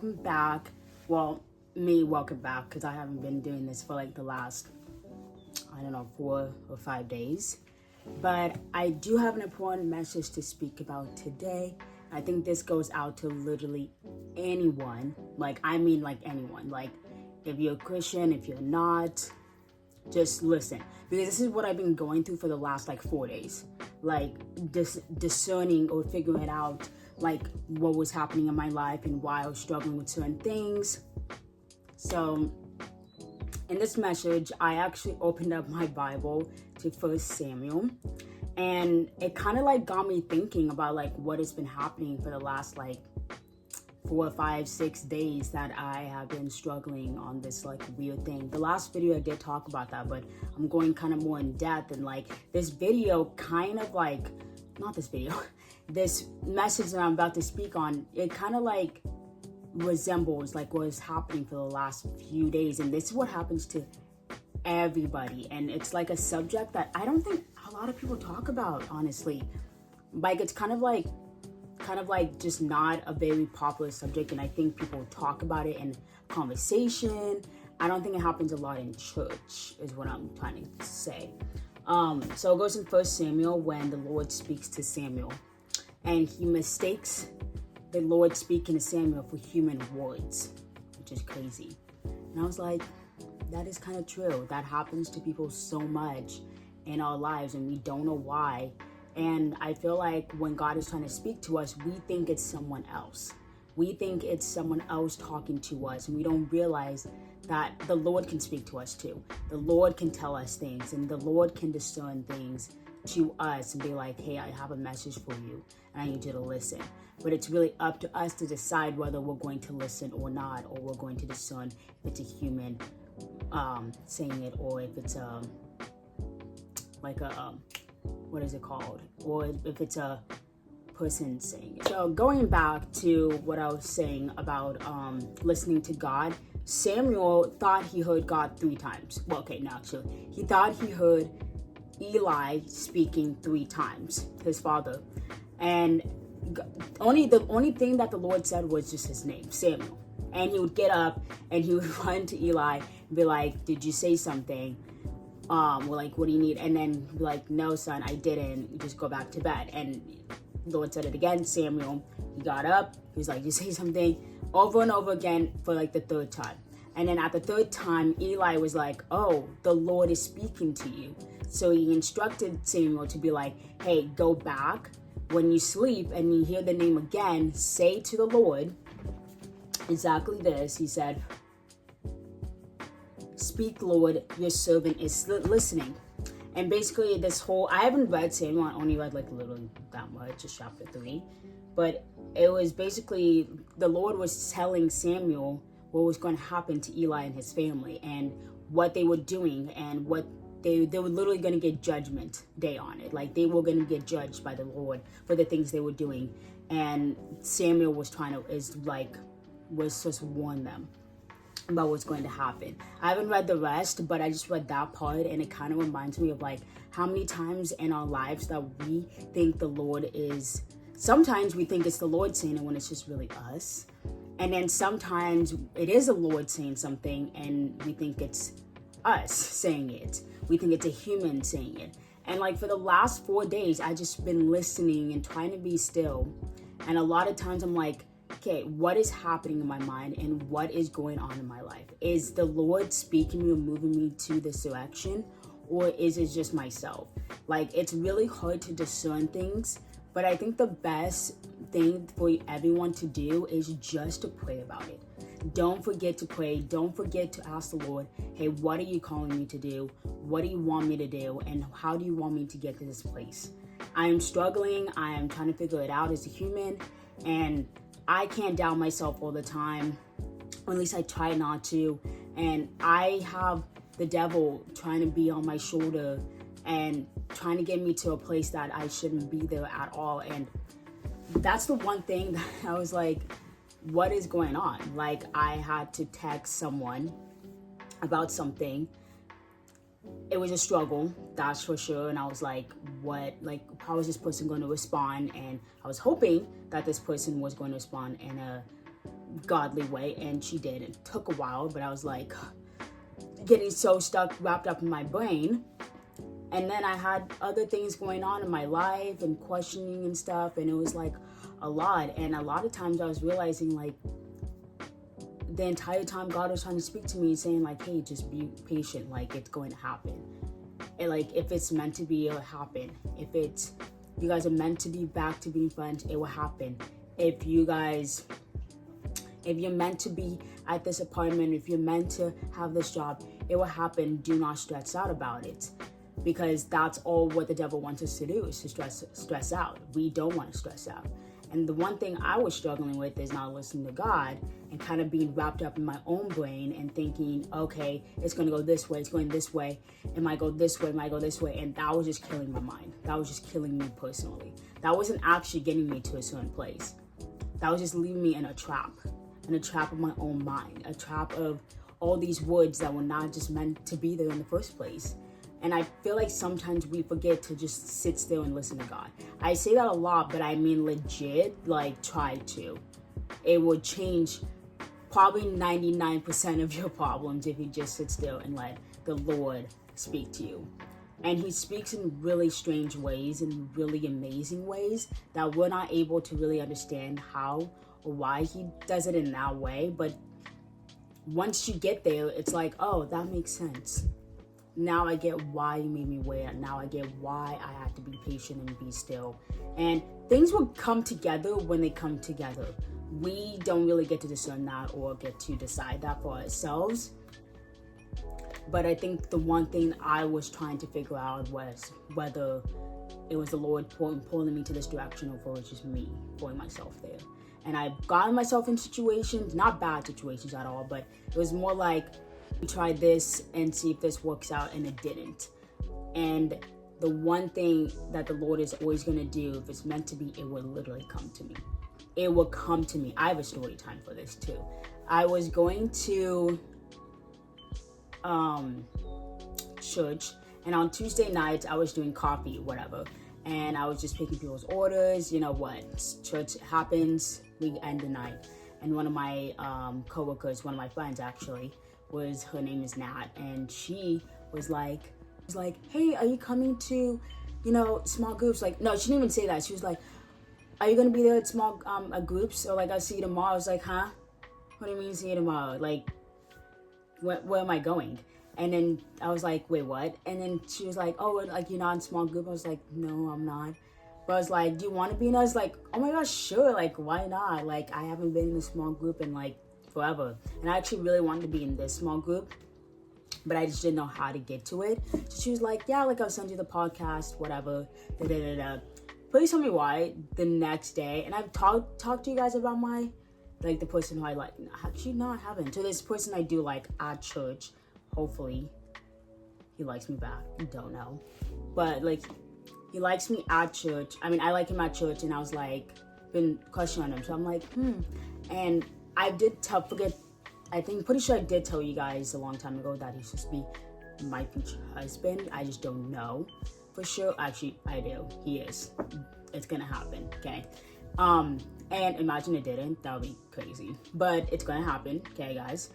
welcome back. Welcome back, because I haven't been doing this for like the last, 4 or 5 days. But I do have an important message to speak about today. I think this goes out to literally anyone. Like anyone. Like, if you're a Christian, if you're not, just listen. Because this is what I've been going through for the last 4 days. Like, discerning or figuring out what was happening in my life and why I was struggling with certain things. So in this message, I actually opened up my Bible to 1 Samuel, and it kind of got me thinking about what has been happening for the last 4, 5, 6 days that I have been struggling on this weird thing. The last video I did talk about that, but I'm going kind of more in depth, and this video kind of not this video, this message that I'm about to speak on, it kind of resembles what is happening for the last few days. And this is what happens to everybody, and it's a subject that I don't think a lot of people talk about, honestly. It's kind of just not a very popular subject, and I think people talk about it in conversation. I don't think it happens a lot in church, is what I'm trying to say. So it goes in 1 Samuel when the Lord speaks to Samuel, and he mistakes the Lord speaking to Samuel for human words, which is crazy. And I was like, that is kind of true. That happens to people so much in our lives, and we don't know why. And I feel like when God is trying to speak to us, we think it's someone else. We think it's someone else talking to us, and we don't realize that the Lord can speak to us too. The Lord can tell us things, and the Lord can discern things to us and be like, hey, I have a message for you, and I need you to listen. But it's really up to us to decide whether we're going to listen or not, or we're going to discern if it's a human saying it, or if it's what is it called, or if it's a person saying it. So going back to what I was saying about listening to God, Samuel thought he heard God 3 times. Well, okay, no, actually, he thought he heard Eli speaking 3 times, his father, and the only thing that the Lord said was just his name, Samuel. And he would get up and he would run to Eli and be like, did you say something? What do you need? And then be like, no, son, I didn't. Just go back to bed. And the Lord said it again, Samuel. He got up. He was like, did you say something? Over and over again for the 3rd time. And then at the 3rd time, Eli was like, oh, the Lord is speaking to you. So he instructed Samuel to be like, hey, go back. When you sleep and you hear the name again, say to the Lord exactly this. He said, speak, Lord, your servant is listening. And basically this whole, I haven't read Samuel, I only read literally that much, just chapter 3. But it was basically, the Lord was telling Samuel what was going to happen to Eli and his family, and what they were doing, and what they were literally going to get judgment day on it. They were going to get judged by the Lord for the things they were doing. And Samuel was was just warn them about what's going to happen. I haven't read the rest, but I just read that part, and it kind of reminds me of how many times in our lives that we think the Lord is, sometimes we think it's the Lord saying it when it's just really us. And then sometimes it is the Lord saying something and we think it's us saying it. We think it's a human saying it. And for the last 4 days, I just been listening and trying to be still. And a lot of times I'm like, okay, what is happening in my mind and what is going on in my life? Is the Lord speaking me or moving me to this direction, or is it just myself? It's really hard to discern things, but I think the best thing for everyone to do is just to pray about it. Don't forget to pray. Don't forget to ask the Lord, hey, what are you calling me to do? What do you want me to do? And how do you want me to get to this place? I am struggling. I am trying to figure it out as a human. And I can't doubt myself all the time. Or at least I try not to. And I have the devil trying to be on my shoulder and trying to get me to a place that I shouldn't be there at all. And that's the one thing that I was like, what is going on? I had to text someone about something. It was a struggle, that's for sure. And I was like, how is this person going to respond? And I was hoping that this person was going to respond in a godly way, and she did. It took a while, but I was like getting so wrapped up in my brain. And then I had other things going on in my life and questioning and stuff, and it was like a lot. And a lot of times I was realizing, like, the entire time God was trying to speak to me, saying like, hey, just be patient, like, it's going to happen. And like, if it's meant to be, it'll happen. If you guys are meant to be back to being friends, it will happen. If you're meant to be at this apartment, if you're meant to have this job, it will happen. Do not stress out about it, because that's all what the devil wants us to do, is to stress out. We don't want to stress out. And the one thing I was struggling with is not listening to God and kind of being wrapped up in my own brain and thinking, okay, it's going to go this way, it's going this way, it might go this way, it might go this way. And that was just killing my mind. That was just killing me personally. That wasn't actually getting me to a certain place. That was just leaving me in a trap of my own mind, a trap of all these words that were not just meant to be there in the first place. And I feel like sometimes we forget to just sit still and listen to God. I say that a lot, but I mean legit, like, try to. It will change probably 99% of your problems if you just sit still and let the Lord speak to you. And he speaks in really strange ways, in really amazing ways that we're not able to really understand how or why he does it in that way. But once you get there, it's like, oh, that makes sense. Now I get why you made me wait. Now I get why I had to be patient and be still. And things will come together when they come together. We don't really get to discern that or get to decide that for ourselves. But I think the one thing I was trying to figure out was whether it was the Lord pulling me to this direction, or if it was just me pulling myself there. And I've gotten myself in situations, not bad situations at all, but it was more like, try this and see if this works out, and it didn't. And the one thing that the Lord is always going to do, if it's meant to be, it will literally come to me. It will come to me. I have a story time for this too. I was going to church, and on Tuesday nights I was doing coffee, whatever, and I was just picking people's orders. You know what, church happens, we end the night. And one of my coworkers, one of my friends actually, her name is Nat, and she was like, hey, are you coming to, small groups? Like, no, she didn't even say that. She was like, are you gonna be there at small groups? Or like, I'll see you tomorrow. I was like, huh? What do you mean see you tomorrow? Like, where am I going? And then I was like, wait, what? And then she was like, oh, like, you're not in small group? I was like, no, I'm not. But I was like, do you want to be in? I was like, oh my gosh, sure. Like, why not? Like, I haven't been in a small group in like forever, and I actually really wanted to be in this small group, but I just didn't know how to get to it. So she was like, yeah, like, I'll send you the podcast, whatever, Please tell me why the next day. And I've talked to you guys about my, like, the person who I like. Actually, no, I haven't. So this person I do like at church, hopefully he likes me back. I don't know, but like, he likes me at church. I mean, I like him at church, and I was like, been questioning him. So I'm like, and I did pretty sure I did tell you guys a long time ago that he's supposed to be my future husband. I just don't know for sure. Actually, I do. He is. It's gonna happen, okay? And imagine it didn't. That would be crazy. But it's gonna happen, okay, guys?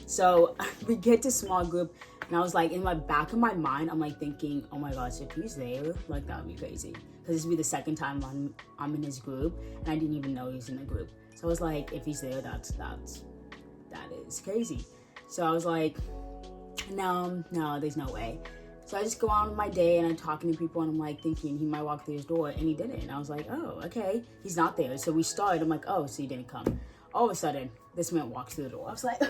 So we get to small group, and I was like, in my back of my mind, I'm like thinking, oh my gosh, if he's there, like, that would be crazy. Because this would be the second time I'm in his group, and I didn't even know he was in the group. So I was like, if he's there, that is crazy. So I was like, no, there's no way. So I just go on with my day, and I'm talking to people, and I'm like thinking he might walk through his door, and he didn't. And I was like, oh, okay, he's not there. So we started. I'm like, oh, so he didn't come. All of a sudden, this man walks through the door. I was like,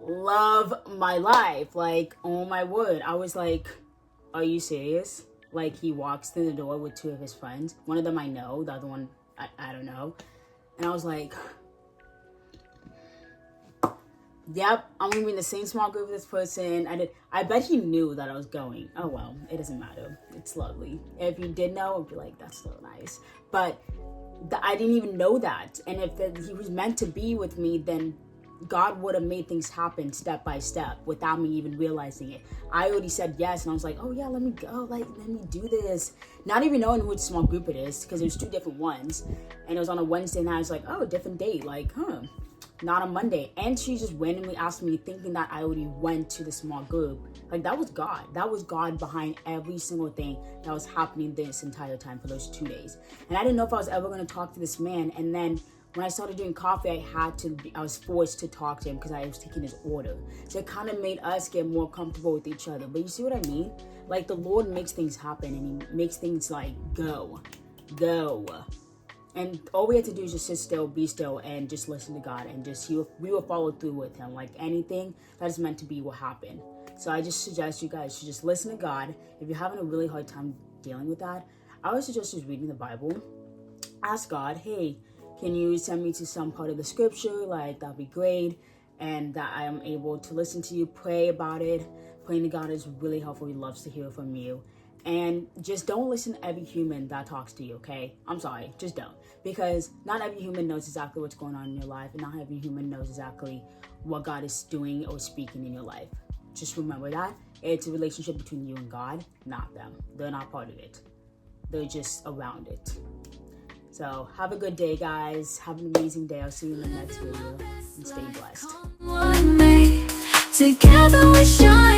love my life. Like, oh my word. I was like, are you serious? Like, he walks through the door with two of his friends. One of them I know, the other one I don't know. And I was like, yep, I'm gonna be in the same small group with this person. I bet he knew that I was going. Oh well, it doesn't matter. It's lovely. If you did know, I'd be like, that's so nice. But I didn't even know that. And if he was meant to be with me, then God would have made things happen step by step without me even realizing it. I already said yes, and I was like, oh yeah, let me go, like, let me do this. Not even knowing which small group it is, because there's 2 different ones. And it was on a Wednesday, and I was like, oh, different date, like, not on Monday. And she just randomly asked me, thinking that I already went to the small group. Like, that was God. That was God behind every single thing that was happening this entire time for those 2 days. And I didn't know if I was ever going to talk to this man. And then when I started doing coffee, I was forced to talk to him because I was taking his order. So it kind of made us get more comfortable with each other. But you see what I mean? Like, the Lord makes things happen, and he makes things like go. And all we had to do is just sit still, be still, and just listen to God, and we will follow through with him. Like, anything that is meant to be will happen. So I just suggest you guys to just listen to God. If you're having a really hard time dealing with that, I would suggest just reading the Bible. Ask God, hey, can you send me to some part of the scripture? Like, that'd be great. And that I am able to listen to you, pray about it. Praying to God is really helpful. He loves to hear from you. And just don't listen to every human that talks to you, okay? I'm sorry, just don't. Because not every human knows exactly what's going on in your life, and not every human knows exactly what God is doing or speaking in your life. Just remember that. It's a relationship between you and God, not them. They're not part of it. They're just around it. So have a good day, guys. Have an amazing day. I'll see you in the next video. And stay blessed. Together we shine.